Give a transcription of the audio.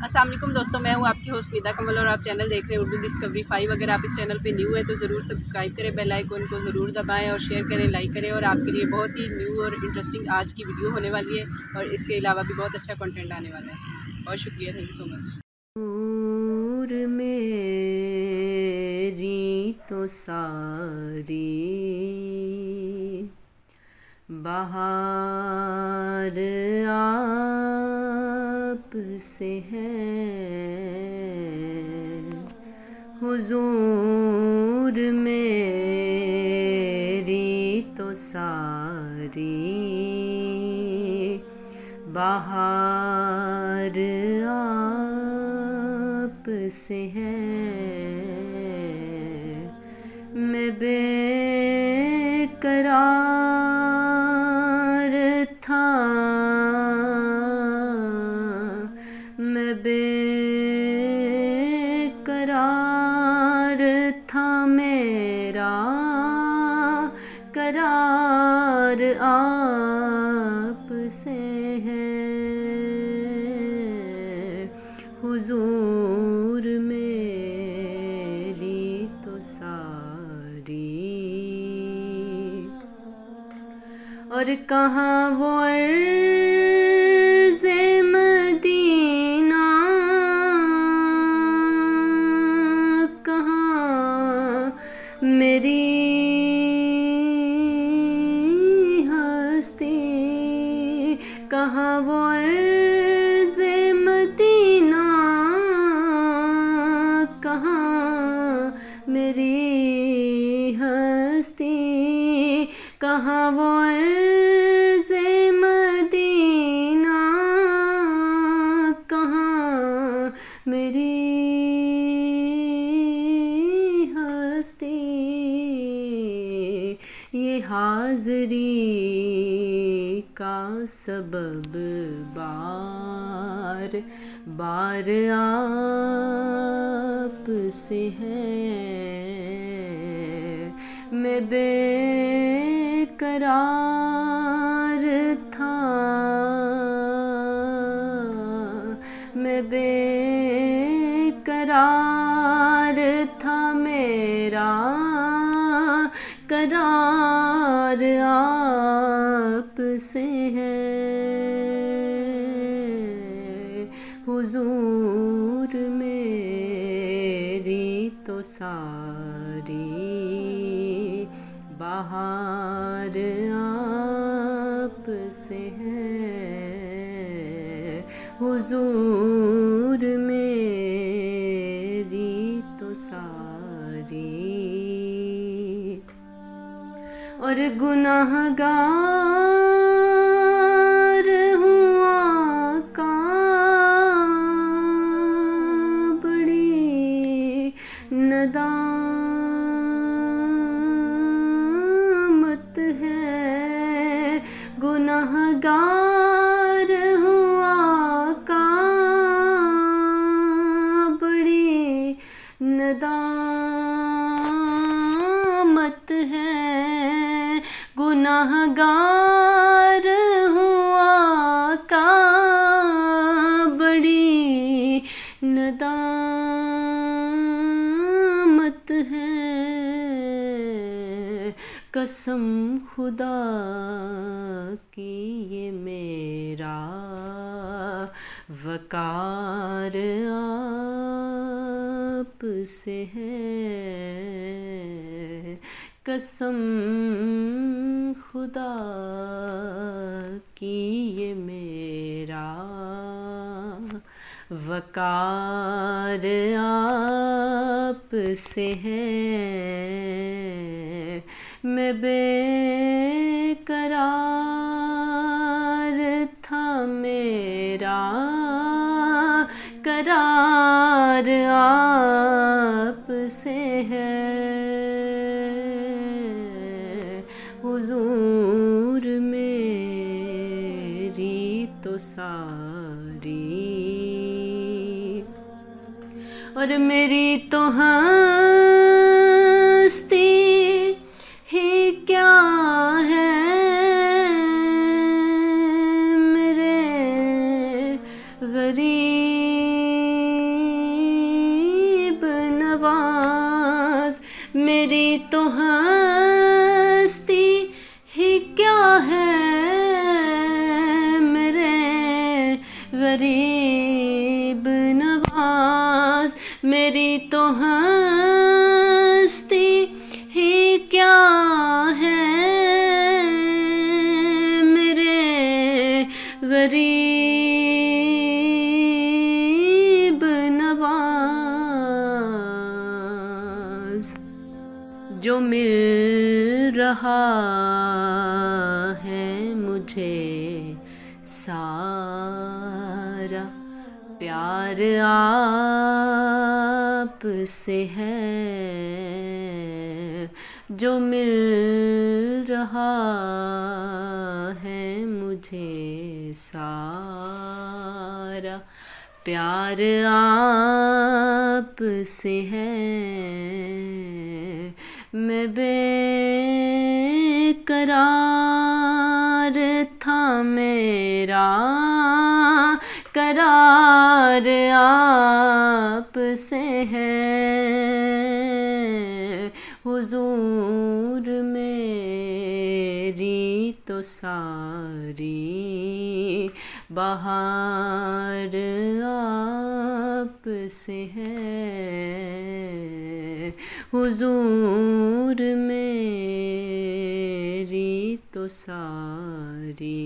अस्सलाम वालेकुम दोस्तों, मैं हूं आपकी होस्ट निदा कमल और आप चैनल देख रहे हैं उर्दू डिस्कवरी 5। अगर आप इस चैनल पे न्यू है तो ज़रूर सब्सक्राइब करें, बेल आइकन को ज़रूर दबाएं और शेयर करें, लाइक करें। और आपके लिए बहुत ही न्यू और इंटरेस्टिंग आज की वीडियो होने वाली है और इसके अलावा भी बहुत अच्छा कंटेंट आने वाला है। बहुत शुक्रिया, थैंक यू सो मच। नूर मेरी तो सारी बहार आप से है, हुजूर मेरी तो सारी बहार आप से है। मैं बेकरार था, मैं बेकरार था, मेरा करार आप से है, हुजूर मेरी तो सारी। और कहाँ वो अर्ज़े मदीना, कहाँ मेरी हस्ती, कहाँ वो अर्ज़े मदीना, कहाँ मेरी हस्ती, कहाँ वो अर्ज़े मदीना, कहाँ मेरी हस्ती। ये हाज़री का सबब बार बार आप से है। मैं बेकरार था, मैं बेकरार था, मेरा करार आप से है, हुजूर मेरी तो सारी बहार आप से है, हुजूर मेरी तो सारी। और गुनाहगार हूँ आका, बड़ी नदामत है, गुनाहगार हूँ आका, बड़ी नदामत है, गुनाहगार हूँ आका, बड़ी नदामत है। कसम खुदा की ये मेरा वकार आप से है, कसम खुदा की ये मेरा वकार आप से है। मैं बेकरार था, मेरा करार आप से है, हुजूर मेरी तो सारी। और मेरी तो हस्ती ही क्या है, मेरे गरीब میری تو ہستی ہی کیا ہے میرے غریب نواز، میری تو ہستی ہی کیا ہے میرے غریب نواز۔ جو مل رہا ہے مجھے سارا پیار آپ سے ہے، جو مل رہا ہے مجھے سارا پیار آپ سے ہے۔ میں بے قرار تھا میرا قرار آپ سے ہے، حضور میری تو ساری بہار آپ سے ہے، حضور میری تو ساری